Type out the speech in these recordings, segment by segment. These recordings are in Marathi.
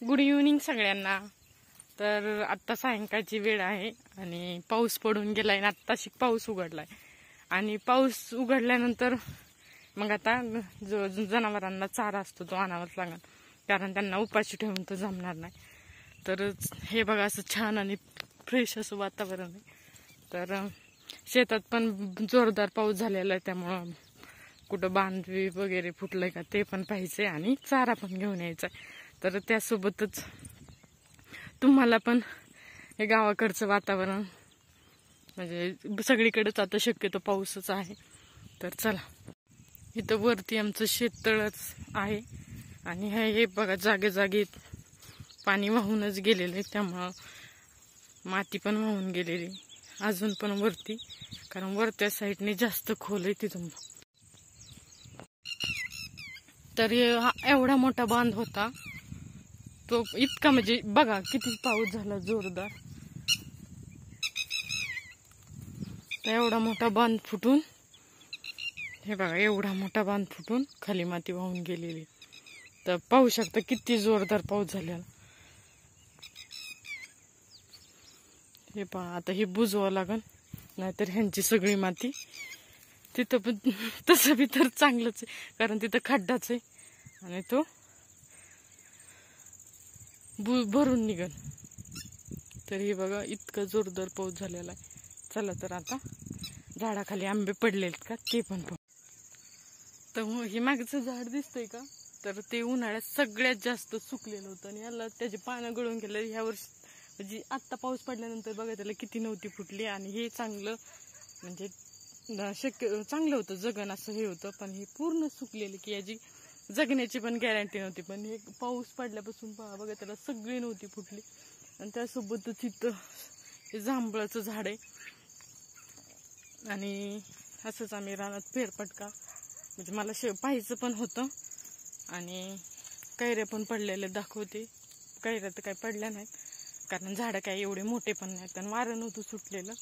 गुड इव्हनिंग सगळ्यांना। तर आत्ता सायंकाळची वेळ आहे आणि पाऊस पडून गेलाय आणि आत्ताशी पाऊस उघडलाय आणि पाऊस उघडल्यानंतर मग आता जो जनावरांना चारा असतो तो आणावाच लागणार, कारण त्यांना उपाशी ठेवून तर जमणार नाही। तर हे बघा असं छान आणि फ्रेश असं वातावरण आहे। तर शेतात पण जोरदार पाऊस झालेला आहे, त्यामुळं कुठं बांधवी वगैरे फुटलंय का ते पण पाहिजे आणि चारा पण घेऊन यायचा। तर त्यासोबतच तुम्हाला पण हे गावाकडचं वातावरण म्हणजे सगळीकडेच आता शक्यतो पाऊसच आहे। तर चला, इथं वरती आमचं शेततळच आहे आणि हे बघा जागे जागे पाणी वाहूनच गेलेलं आहे, त्यामुळं माती पण वाहून गेलेली अजून पण वरती, कारण वरत्या साईडने जास्त खोल आहे तिथून। तर एवढा मोठा बांध होता तो, इतका म्हणजे बघा किती पाऊस झाला जोरदार। एवढा मोठा बांध फुटून, हे बघा एवढा मोठा बांध फुटून खाली माती वाहून गेलेली। तर पाहू शकता किती जोरदार पाऊस झालेला। हे पहा, आता हे बुजवावं लागल, नाहीतर ह्यांची सगळी माती तिथं पण तसं बी तर चांगलंच आहे, कारण तिथं खड्डाच आहे आणि तो भरून निघल। तर हे बघा इतकं जोरदार पाऊस झालेला आहे। चला तर आता झाडाखाली आंबे पडलेत का ते पण पाहू। तर हे मागचं झाड दिसतंय का, तर ते उन्हाळ्यात सगळ्यात जास्त सुकलेलं होतं आणि याला त्याची पानं गळून गेलं। ह्या वर्षी म्हणजे आत्ता पाऊस पडल्यानंतर बघा त्याला किती नव्हती फुटली आणि हे चांगलं म्हणजे चांगलं होतं, जगन असं हे होतं, पण हे पूर्ण सुकलेलं की याची जगण्याची पण गॅरंटी नव्हती। पण हे पाऊस पडल्यापासून बघा त्याला सगळी नव्हती फुटली। आणि त्यासोबतच इथं हे जांभळाचं झाड आहे आणि असंच आम्ही रानात फेरफटका म्हणजे मला पाहायचं पण होतं आणि कैऱ्या पण पडलेल्या दाखवते। कैऱ्या तर काही पडल्या नाहीत, कारण झाडं काही एवढे मोठे पण नाहीत आणि वारं नव्हतं सुटलेलं।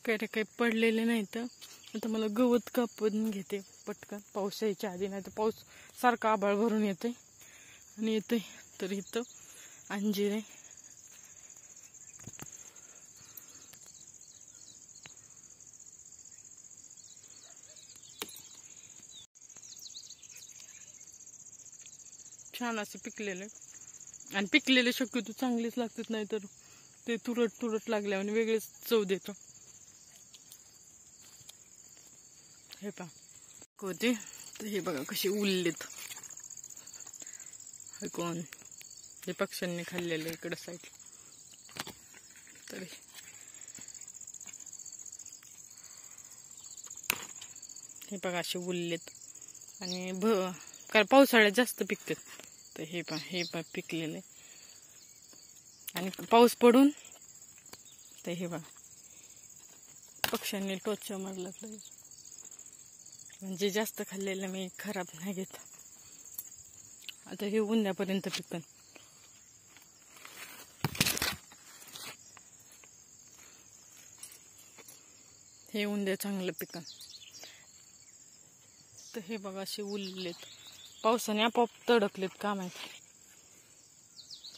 कैऱ्या काही पडलेले नाहीत। आता मला गवत कापून घेते पटकन, पाऊस यायच्या आधी, नाही तर पाऊस सारखा आभाळ भरून येते आणि येते। तर इथं अंजीर आहे, छान असे पिकलेले, आणि पिकलेले शक्यतो चांगलेच लागतात, नाही तर ते तुरट तुरट लागल्यावर वेगळेच चव देतो। हे पहा होते, तर हे बघा कसे उरलेत, हे कोण हे पक्ष्यांनी खाल्लेलं इकडं साईड। तर हे बघा असे उरलेत आणि कारण पावसाळ्यात जास्त पिकतात। तर हे पहा पिकलेले आणि पाऊस पडून तर हे बघा पक्ष्यांनी टोचा मारला, म्हणजे जास्त खाल्लेलं मी खराब नाही घेत। आता हे उन्हापर्यंत पिकन, हे उंद्या चांगलं पिकन। तर हे बघा असे उरलेत, पावसाने आपोआप तडकलेत का माहिती,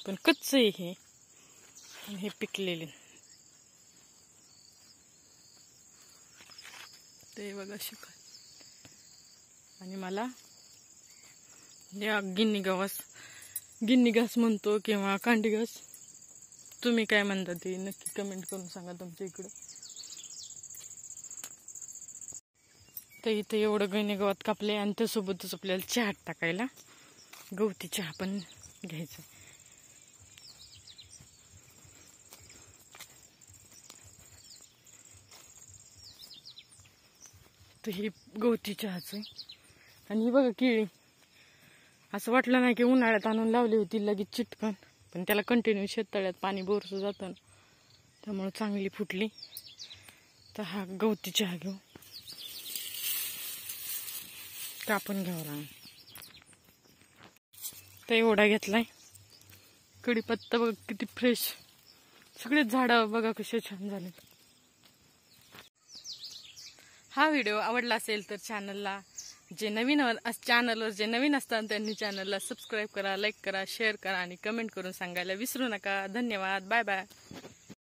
पण कच्च आहे हे पिकलेले। ते बघा शिकाय, आणि मला या गिन्नी घास म्हणतो किंवा कांडी घास, तुम्ही काय म्हणता ते नक्की कमेंट करून सांगा तुमच्या इकडं। तर इथं एवढं गिन्नी गवत कापले आणि त्यासोबतच आपल्याला चहा टाकायला गवती चहा पण घ्यायचा। तर ही गवती चहाच आहे आणि ही बघा केळी, असं वाटलं नाही की उन्हाळ्यात आणून लावली होती लगेच चिटकन, पण त्याला कंटिन्यू शेततळ्यात पाणी बोरसं जातं ना, त्यामुळे चांगली फुटली। तर हा गवती चहा घेऊ, कापून घ्यावं लागेल। तर एवढा घेतलाय, कढीपत्ता बघा किती फ्रेश, सगळे झाडं बघा कसे छान झाले। हा व्हिडिओ आवडला असेल तर चॅनलवर जे नवीन असतात त्यांनी चॅनलला सबस्क्राईब करा, लाईक करा, शेअर करा आणि कमेंट करून सांगायला विसरू नका. धन्यवाद. Bye bye.